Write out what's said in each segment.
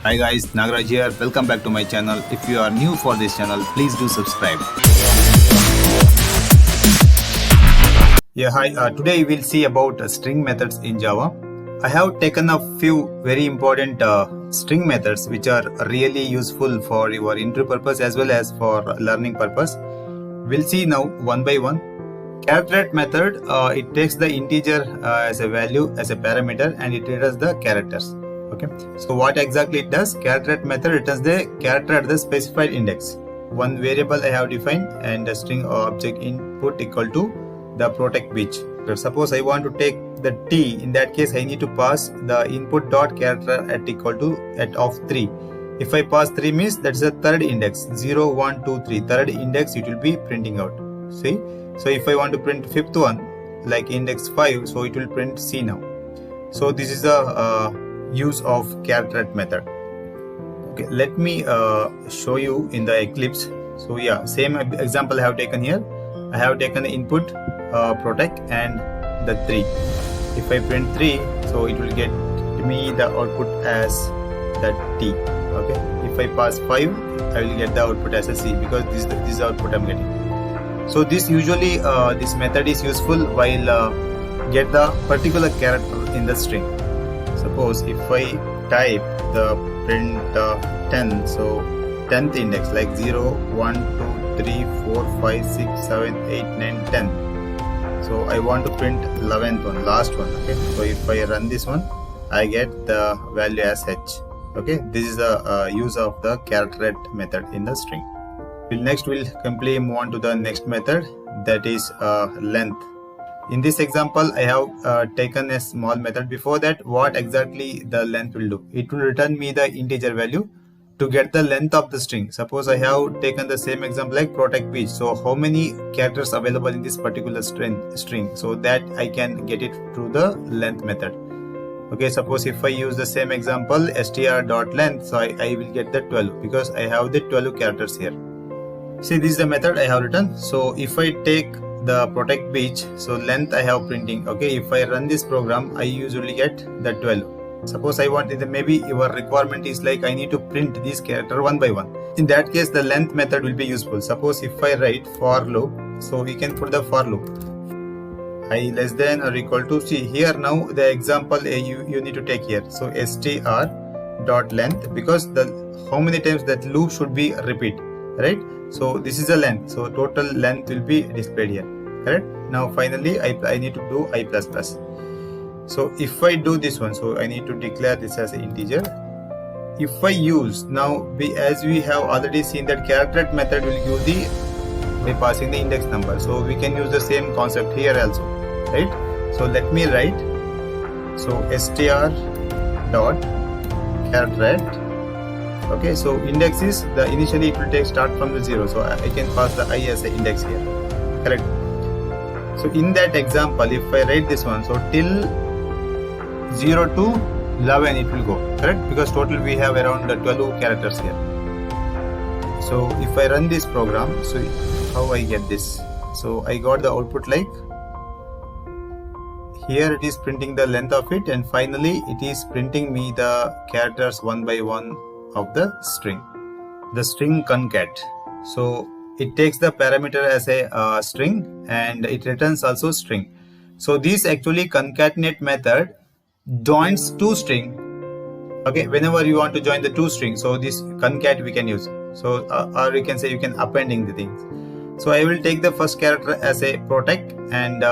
Hi guys, Nagaraj here. Welcome back to my channel. If you are new for this channel, please do subscribe. Hi. Today we'll see about string methods in Java. I have taken a few very important string methods which are really useful for your interview purpose as well as for learning purpose. We'll see now one by one. charAt method, it takes the integer as a value, as a parameter, and it returns the characters. Okay, so what exactly it does? charAt method returns the character at the specified index. One variable I have defined and a string or object input equal to the ProTechBeach. So suppose I want to take the t. In that case, I need to pass the input dot character at equal to at of 3. If I pass 3 means that's the third index. 0, 1, 2, 3. Third index it will be printing out. See? So if I want to print fifth one, like index 5, so it will print C now. So this is the use of charAt method. Okay, let me show you in the Eclipse. So yeah, same example I have taken here. I have taken the input protect and the 3. If I print 3, so it will get me the output as the T. Okay, if I pass 5, I will get the output as a C because this is the output I'm getting. So this usually this method is useful while get the particular character in the string. Suppose if I type the print 10, so 10th index like 0, 1, 2, 3, 4, 5, 6, 7, 8, 9, 10. So I want to print 11th one, last one. Okay, so if I run this one, I get the value as H. Okay, this is the use of the charAt method in the string. Next we'll completely move on to the next method, that is length. In this example, I have taken a small method. Before that, what exactly the length will do? It will return me the integer value to get the length of the string. Suppose I have taken the same example like ProTechBeach. So how many characters available in this particular string? So that I can get it through the length method. Okay, suppose if I use the same example str.length, so I will get the 12 because I have the 12 characters here. See, this is the method I have written. So if I take the ProTechBeach, so length I have printing. Okay, if I run this program, I usually get the 12. Suppose I want it, maybe your requirement is like I need to print this character one by one. In that case, the length method will be useful. Suppose if I write for loop, so we can put the for loop I less than or equal to. See here now the example you need to take here. So str.length because the how many times that loop should be repeat, right? So this is the length. So total length will be displayed here. Correct? Now finally I need to do I++. So if I do this one, so I need to declare this as an integer. If I use now, as we have already seen that charAt method will give the by passing the index number. So we can use the same concept here also, right? So let me write. So str dot charAt. Okay, so index is the initially it will take start from the 0, so I can pass the I as the index here. Correct? So in that example, if I write this one, so till 0 to 11 it will go. Correct? Because total we have around 12 characters here. So if I run this program, so how I get this? So I got the output like here it is printing the length of it, and finally it is printing me the characters one by one of the string concat. So it takes the parameter as a string and it returns also string. So this actually concatenate method joins two string. Okay, whenever you want to join the two strings, so this concat we can use. So or we can say you can appending the things. So I will take the first character as a protect and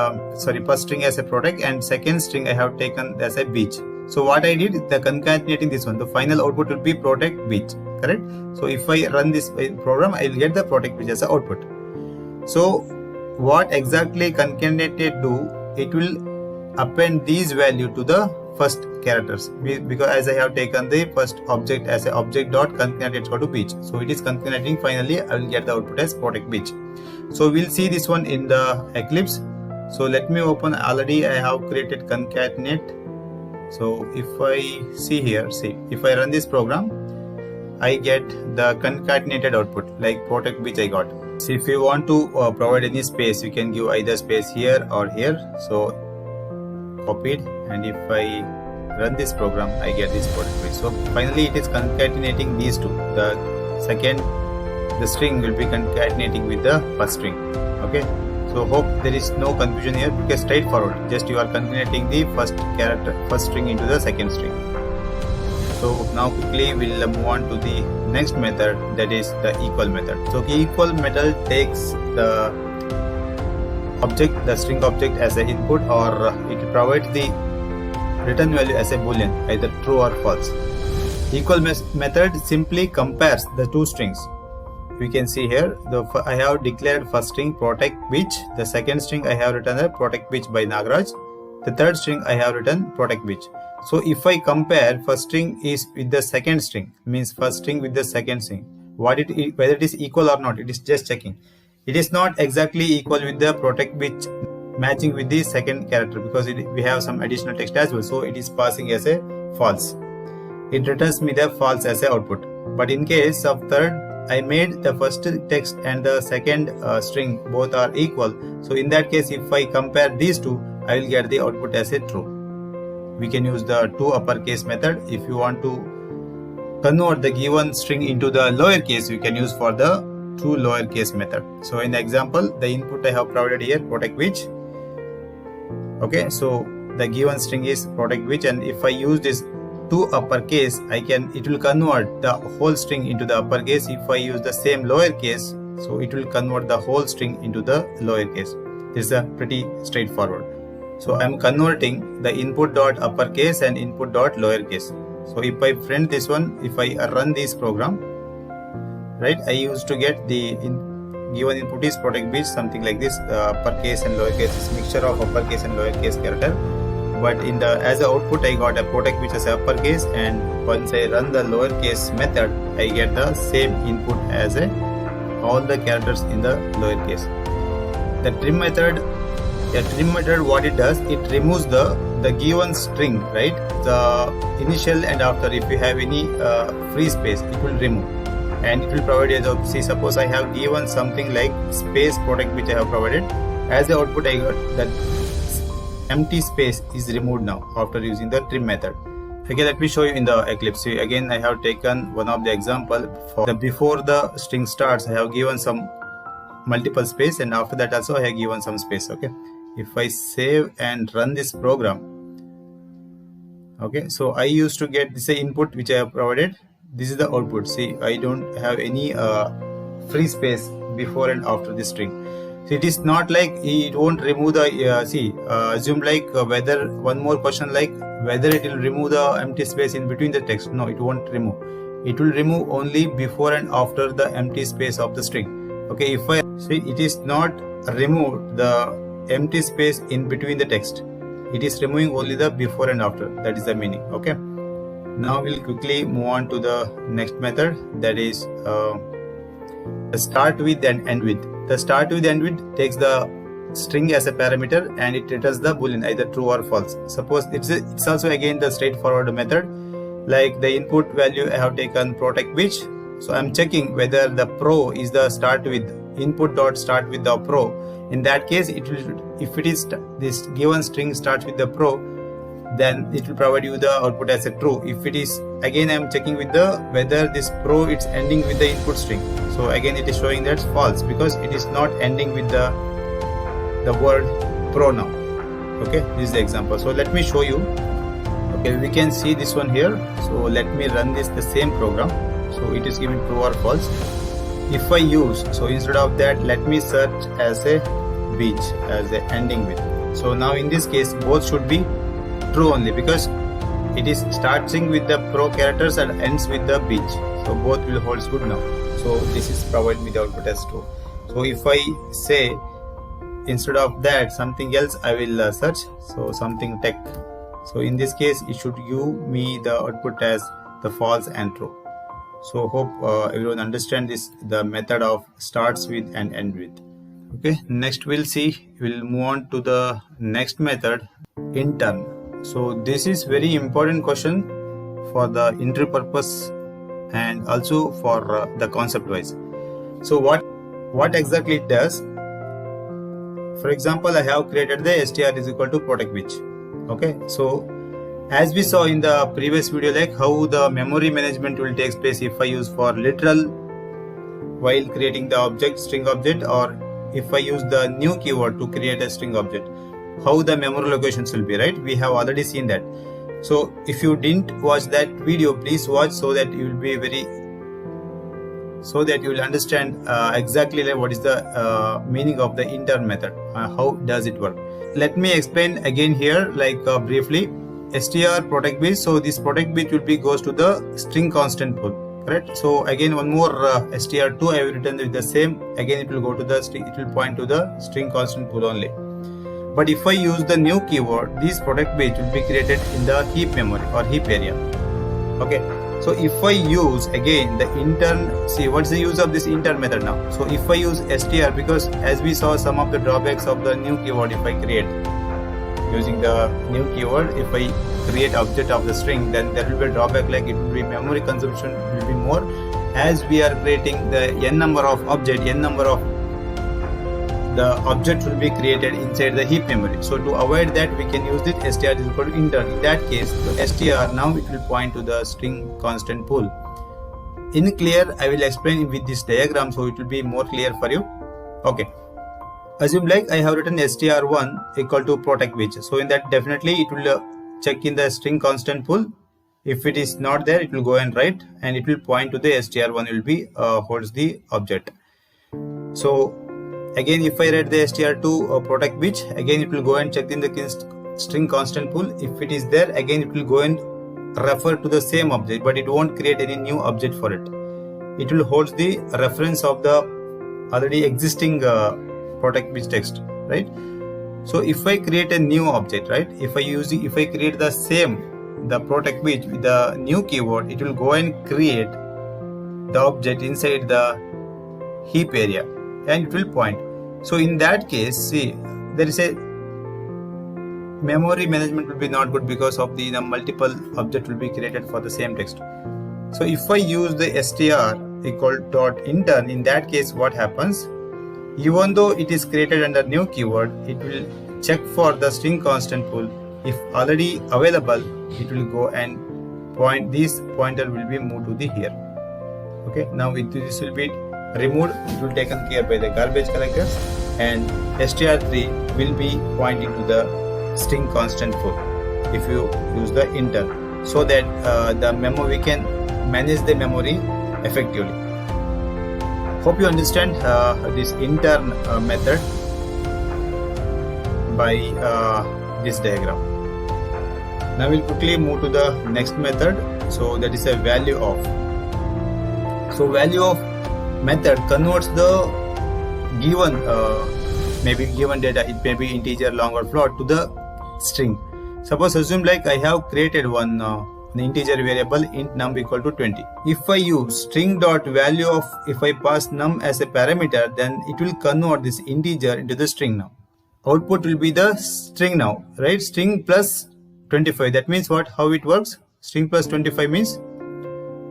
first string as a protect and second string I have taken as a beach. So what I did, the concatenating this one, the final output will be ProTechBeach, correct? So if I run this program, I will get the ProTechBeach as an output. So what exactly concatenated do? It will append these value to the first characters because as I have taken the first object as a object dot concatenate equal to beach. So it is concatenating. Finally, I will get the output as ProTechBeach. So we'll see this one in the Eclipse. So let me open. Already I have created concatenate. So if I see here, if I run this program, I get the concatenated output like ProTechBeach I got. So if you want to provide any space, you can give either space here or here. So copied, and if I run this program, I get this ProTechBeach. So finally it is concatenating these two. The string will be concatenating with the first string. Okay, so hope there is no confusion here, because straightforward, just you are concatenating the first string into the second string. So now quickly we'll move on to the next method, that is the equal method. So equal method takes the string object as an input, or it provides the return value as a boolean, either true or false. Equal method simply compares the two strings. We can see here, I have declared first string ProTechBeach, the second string I have written a ProTechBeach by Nagaraj, the third string I have written ProTechBeach. So if I compare first string is with the second string, means first string with the second string, whether it is equal or not, it is just checking. It is not exactly equal with the ProTechBeach matching with the second character, because we have some additional text as well, so it is passing as a false. It returns me the false as a output. But in case of third, I made the first text and the second string both are equal. So in that case, if I compare these two, I will get the output as a true. We can use the to uppercase method. If you want to convert the given string into the lowercase, you can use for the to lowercase method. So in the example, the input I have provided here, ProTechBeach. Okay, so the given string is ProTechBeach, and if I use this to uppercase, it will convert the whole string into the uppercase. If I use the same lowercase, so it will convert the whole string into the lowercase. This is a pretty straightforward. So I am converting the input dot uppercase and input dot lowercase. So if I print this one, if I run this program, right, I used to get the given input is ProTechBeach, something like this. Uppercase and lowercase is mixture of uppercase and lowercase character. But as a output, I got a ProTechBeach as uppercase, and once I run the lowercase method, I get the same input as all the characters in the lowercase. The trim method, what it does, it removes the given string, right? The initial and after, if you have any free space, it will remove, and it will provide as a, see, suppose I have given something like space ProTechBeach I have provided. As the output, I got that empty space is removed now after using the trim method. Okay, let me show you in the Eclipse. See, again, I have taken one of the example for before the string starts. I have given some multiple space, and after that also I have given some space. Okay, if I save and run this program, okay, so I used to get this input which I have provided. This is the output. See, I don't have any free space before and after this string. So it is not like it won't remove the assume like whether one more question, like whether it will remove the empty space in between the text. No, it won't remove. It will remove only before and after the empty space of the string. Okay, if I see, it is not remove the empty space in between the text. It is removing only the before and after. That is the meaning. Okay, now we'll quickly move on to the next method, that is start with and end with. The start with and with takes the string as a parameter, and it returns the boolean, either true or false. Suppose it's also again the straightforward method. Like the input value I have taken ProTechBeach, so I'm checking whether the pro is the start with input dot start with the pro. In that case, it will, if it is this given string starts with the pro, then it will provide you the output as a true. If it is, again I'm checking with the whether this pro it's ending with the input string. So again it is showing that's false, because it is not ending with the word pro now. Okay, this is the example. So let me show you. Okay, we can see this one here. So let me run the same program. So it is giving true or false. If I use, so instead of that, let me search as a beach, as a ending with. So now in this case, both should be true only, because it is starting with the pro characters and ends with the beach. So both will hold good now. So this is provided with the output as true. So if I say instead of that something else, I will search, so something tech. So in this case, it should give me the output as the false and true. So hope everyone understand this, the method of starts with and end with. Okay, next we'll move on to the next method, intern. So this is very important question for the interview purpose and also for the concept wise. So what exactly it does? For example, I have created the str is equal to ProTechBeach. Okay, so As we saw in the previous video, like how the memory management will take place if I use for literal while creating the object, string object, or if I use the new keyword to create a string object, how the memory locations will be, right? We have already seen that. So if you didn't watch that video, please watch so that you will understand exactly like what is the meaning of the intern method, how does it work. Let me explain again here, like briefly. str ProTechBeach, so this ProTechBeach will be goes to the string constant pool, correct? So again one more str2 I have written with the same, again it will go to the string, it will point to the string constant pool only. But if I use the new keyword, this ProTechBeach will be created in the heap memory or heap area. Okay, so if I use again the intern, see what's the use of this intern method now. So if I use str, because as we saw some of the drawbacks of the new keyword, if I create using the new keyword, if I create object of the string, then there will be a drawback, like it will be memory consumption will be more, as we are creating the n number of object, n number of the object will be created inside the heap memory. So to avoid that, we can use this str is equal to intern. In that case, the str now it will point to the string constant pool. In clear, I will explain with this diagram so it will be more clear for you. Okay, assume like I have written str1 equal to ProTechBeach. So in that, definitely it will check in the string constant pool. If it is not there, it will go and write, and it will point to the str1 will be holds the object. So again, if I write the str2 ProTechBeach, again it will go and check in the string constant pool. If it is there, again it will go and refer to the same object, but it won't create any new object for it. It will hold the reference of the already existing ProTechBeach text, right? So if I create a new object, right, if I create the same, the ProTechBeach with the new keyword, it will go and create the object inside the heap area and it will point. So in that case, see, there is a memory management will be not good because of the multiple object will be created for the same text. So if I use the str equal dot intern, in that case what happens, even though it is created under new keyword, it will check for the string constant pool. If already available, it will go and point, this pointer will be moved to the here. Okay, now this will be removed, it will taken care by the garbage collectors, and str3 will be pointing to the string constant pool if you use the intern, so that the memory, we can manage the memory effectively. Hope you understand this intern method by this diagram. Now we'll quickly move to the next method, so that is a valueOf. So valueOf method converts the given maybe given data, it may be integer, long or float, to the string. Suppose assume like I have created one integer variable int num equal to 20. If I use string dot valueOf, if I pass num as a parameter, then it will convert this integer into the string now. Output will be the string now, right? String plus 25. That means what? How it works? String plus 25 means,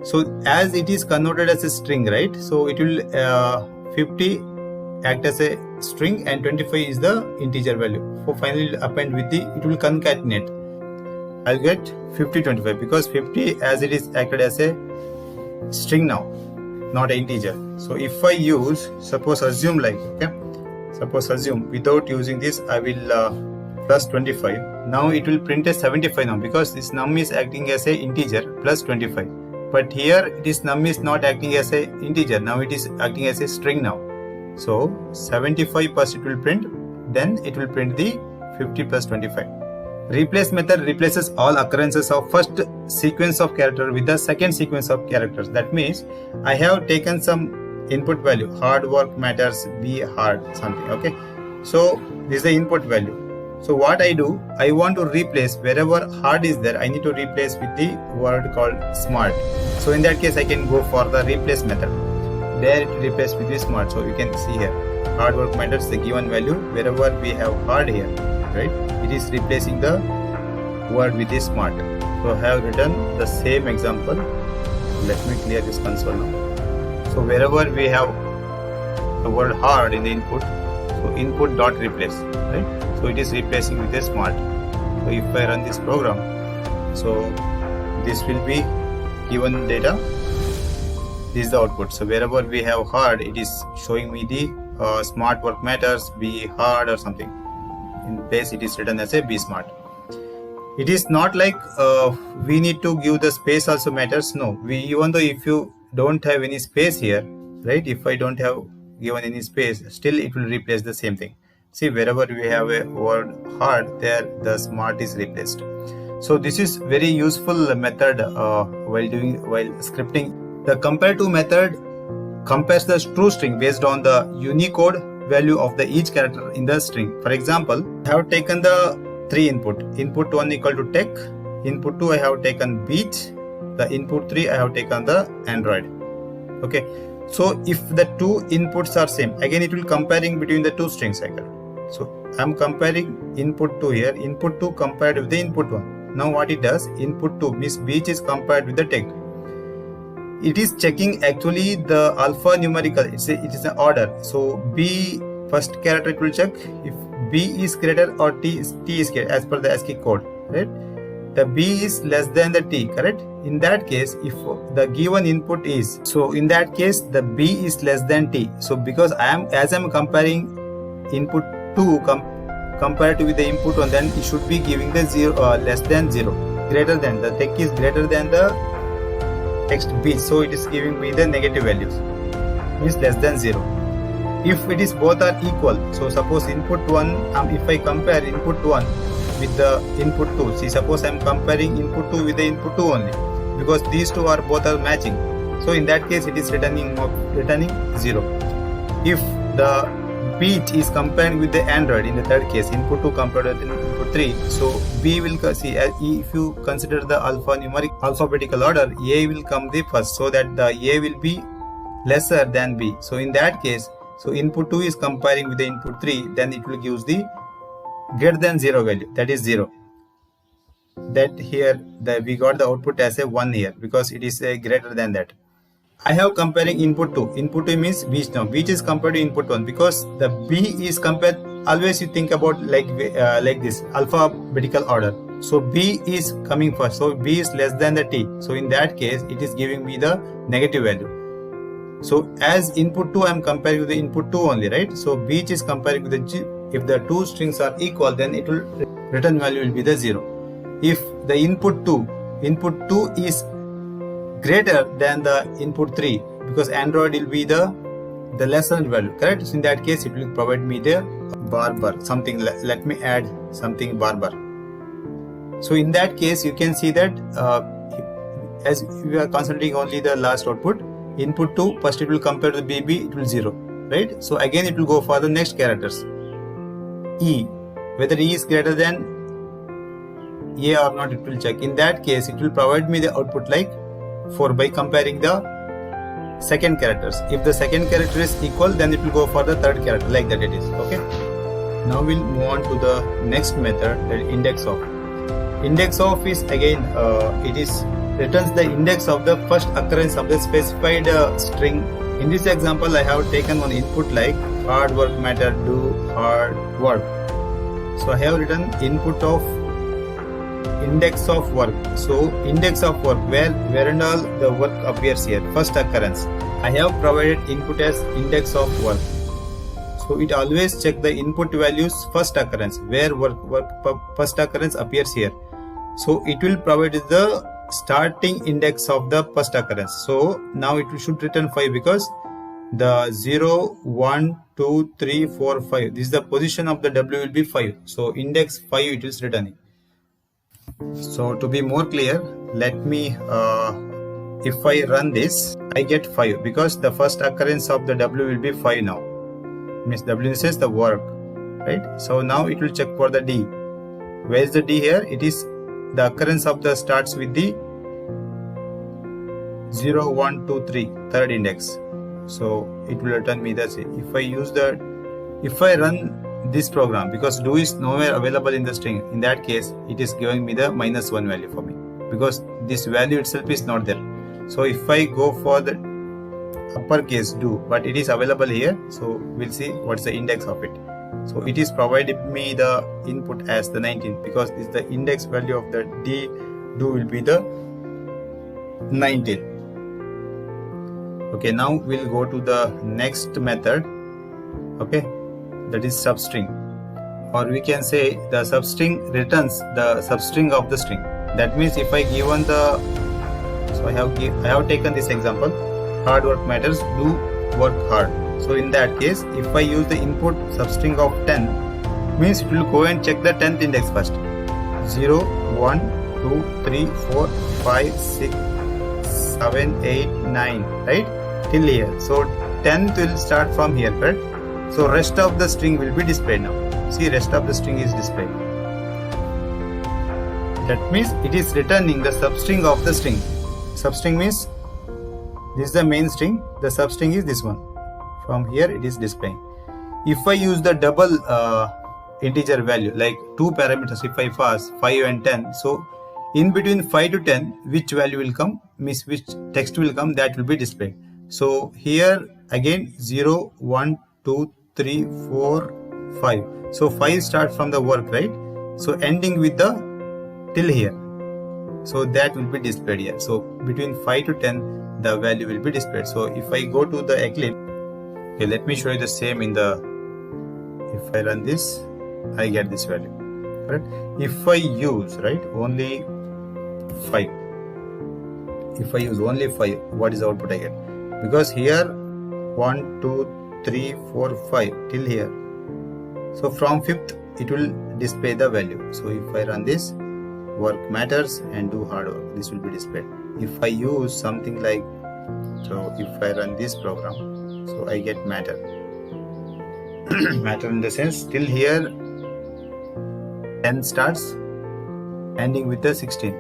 so as it is converted as a string, right? So it will 50 act as a string and 25 is the integer value. So finally append with the, it will concatenate. I'll get 50, 25 because 50 as it is acted as a string now, not an integer. So if I use, suppose assume like, okay, suppose assume without using this, I will plus 25. Now it will print a 75 now because this num is acting as a integer plus 25. But here this num is not acting as a integer, now it is acting as a string now. So 75 first it will print, then it will print the 50 plus 25. Replace method replaces all occurrences of first sequence of character with the second sequence of characters. That means I have taken some input value, hard work matters, be hard, something, okay. So this is the input value. So what I do, I want to replace wherever hard is there, I need to replace with the word called smart. So in that case I can go for the replace method. There it replace with the smart. So you can see here, hard work matters, the given value, wherever we have hard here, right, it is replacing the word with the smart. So I have written the same example. Let me clear this console now. So wherever we have the word hard in the input, so input dot replace, right? So it is replacing with a smart. So if I run this program, So this will be given data. This is the output. So wherever we have hard, it is showing me the smart work matters, be hard or something. In place it is written as a be smart. It is not like we need to give the space also matters. No, even though if you don't have any space here, right? If I don't have given any space, still it will replace the same thing. See, wherever we have a word hard, there the smart is replaced. So this is very useful method while scripting. The comparative method compares the true string based on the Unicode value of the each character in the string. For example, I have taken the 3 input. Input 1 equal to tech. Input 2 I have taken beach. The input 3 I have taken the Android. Okay. So if the 2 inputs are same, again it will comparing between the 2 strings cycle. So I am comparing input 2 here. Input 2 compared with the input 1. Now what it does, input 2 means beach is compared with the tech. It is checking actually the alphanumerical. It is an order. So B first character it will check if B is greater or T is greater as per the ASCII code, right? The B is less than the T, correct? In that case, if the given input is, so in that case the B is less than T. So because as I'm comparing input 2 compared with the input 1, then it should be giving the 0 less than 0, greater than, the tech is greater than the text B, so it is giving me the negative values, means less than 0. If it is both are equal, so suppose input 1, if I compare input 1 with the input 2, see suppose I am comparing input 2 with the input 2 only, because these two are both are matching, so in that case it is returning 0. If the beach is compared with the Android, in the third case input 2 compared with input 3, so B will see, if you consider the alphabetical order, A will come the first, so that the A will be lesser than B. So in that case, so input 2 is comparing with the input 3, then it will give the greater than 0 value, that is 0. That here we got the output as a 1 here, because it is a greater than that. I have comparing input 2. Input 2 means beach. Now beach is compared to input 1, because the B is compared, always you think about like this alphabetical order. So B is coming first, so B is less than the T. So in that case it is giving me the negative value. So as input 2 I am comparing with the input 2 only, right? So beach is comparing with the G. If the two strings are equal, then it will return value will be the 0. If the input 2 is greater than the input 3, because Android will be the lesser value, correct? So in that case it will provide me the barber something. Let me add something barber. So in that case you can see that as we are concentrating only the last output, input 2 first it will compare to the BB, it will 0, right? So again it will go for the next characters, E, whether E is greater than A or not, it will check. In that case it will provide me the output like 4 by comparing the second characters. If the second character is equal, then it will go for the third character, like that it is. Okay, now we'll move on to the next method, that indexOf. IndexOf is again it is returns the index of the first occurrence of the specified string. In this example I have taken one input like hard work matter, do hard work. So I have written input of index of work. So index of work, where and all the work appears here, first occurrence. I have provided input as index of work. So it always check the input values first occurrence, where work first occurrence appears here. So it will provide the starting index of the first occurrence. So now it should return 5, because the 0, 1, 2, 3, 4, 5, this is the position of the W will be 5. So index 5 it is returning. So to be more clear, let me if I run this, I get 5, because the first occurrence of the W will be 5 now, means W says the work, right? So now it will check for the D. Where is the D here? It is the occurrence of the starts with the 0, 1, 2, 3, third index. So it will return me that. If I run this program, because do is nowhere available in the string, in that case it is giving me the -1 value for me, because this value itself is not there. So if I go for the uppercase do, but it is available here, so we'll see what's the index of it. So it is provided me the input as the 19, because it's the index value of the D do will be the 19. Okay, now we'll go to the next method. Okay, that is substring, or we can say the substring returns the substring of the string. That means if I given the, so I have taken this example, hard work matters, do work hard. So in that case, if I use the input substring of 10, means it will go and check the 10th index first. 0, 1, 2, 3, 4, 5, 6, 7, 8, 9, right? Till here. So 10th will start from here, correct? So rest of the string will be displayed now. See, rest of the string is displayed. That means it is returning the substring of the string. Substring means this is the main string, the substring is this one. From here it is displaying. If I use the double integer value, like two parameters, if I pass 5 and 10, so in between 5 to 10, which value will come, means which text will come, that will be displayed. So here again 0, 1, 2, 3, 4, 5. So 5 starts from the work, right? So ending with the till here. So that will be displayed here. So between 5 to 10, the value will be displayed. So if I go to the Eclipse, okay, let me show you the same in the, if I run this, I get this value, right? If I use, right, only 5, if I use only 5, what is the output I get? Because here 1, 2, 3, 4, 5 till here. So from 5th it will display the value. So if I run this, work matters and do hard work, this will be displayed. If I use something like, so if I run this program, so I get matter. Matter in the sense till here 10 starts, ending with the 16.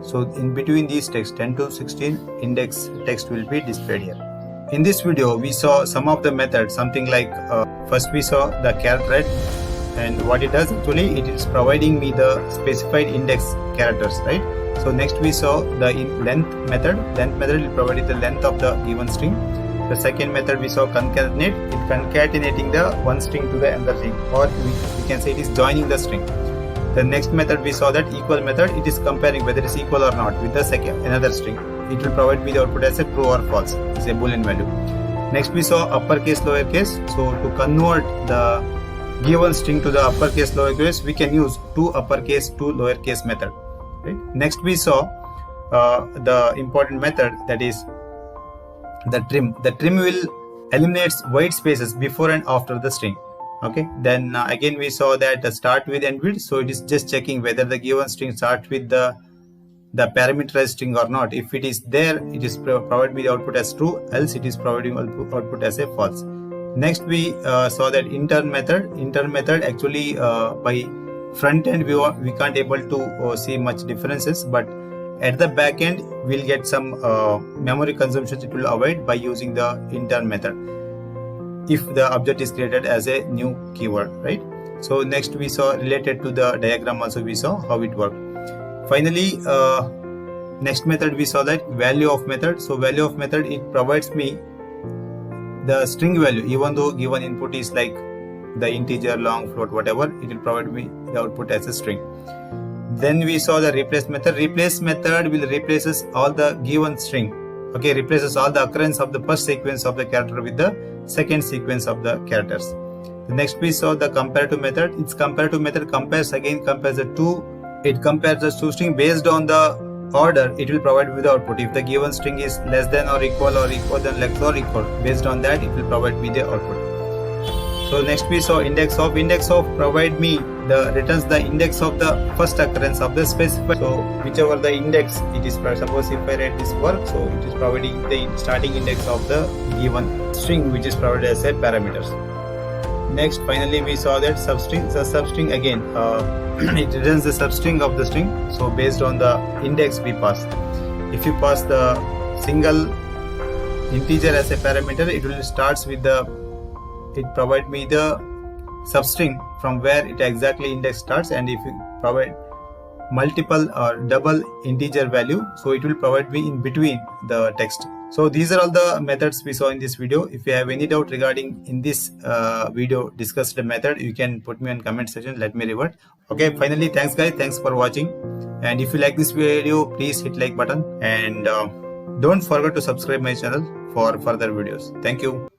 So in between these text 10 to 16, index text will be displayed here. In this video we saw some of the methods, something like first we saw the charAt, and what it does actually, it is providing me the specified index characters, right? So next we saw the length method. Length method will provide the length of the given string. The second method we saw concatenate, it concatenating the one string to the another string, or we can say it is joining the string. The next method we saw that equal method, it is comparing whether it is equal or not with the second another string. It will provide me the output as a true or false, it's a boolean value. Next we saw uppercase lowercase. So to convert the given string to the uppercase lowercase, we can use two uppercase to lowercase method, right? Next we saw the important method, that is the trim. The trim will eliminates white spaces before and after the string. Okay, then again we saw that the start with end with, so it is just checking whether the given string starts with the parameterized string or not. If it is there, it is provide me the output as true, else it is providing output as a false. Next we saw that intern method. Intern method actually by front end we can't able to see much differences, but at the back end we'll get some memory consumption it will avoid by using the intern method if the object is created as a new keyword, right? So next we saw related to the diagram also, we saw how it worked. Finally next method we saw that valueOf method. So valueOf method, it provides me the string value, even though given input is like the integer, long, float, whatever, it will provide me the output as a string. Then we saw the replace method. Replace method will replaces all the given string. Okay, replaces all the occurrence of the first sequence of the character with the second sequence of the characters. The next we saw the comparative method. Its comparative method compares the two. It compares the two string based on the order it will provide with the output. If the given string is less than or equal than less or equal, based on that it will provide me the output. So next we saw indexOf. indexOf provide me the returns the index of the first occurrence of the specified. So whichever the index it is, suppose if I write this work, so it is providing the starting index of the given string which is provided as a parameters. Next finally we saw that substring. The substring again it returns the substring of the string. So based on the index we pass, if you pass the single integer as a parameter, it will starts with the, it provide me the substring from where it exactly index starts, and if you provide multiple or double integer value, so it will provide me in between the text. So these are all the methods we saw in this video. If you have any doubt regarding in this video discussed method, you can put me in comment section, let me revert. Okay, finally, thanks guys, thanks for watching. And if you like this video, please hit like button and don't forget to subscribe my channel for further videos. Thank you.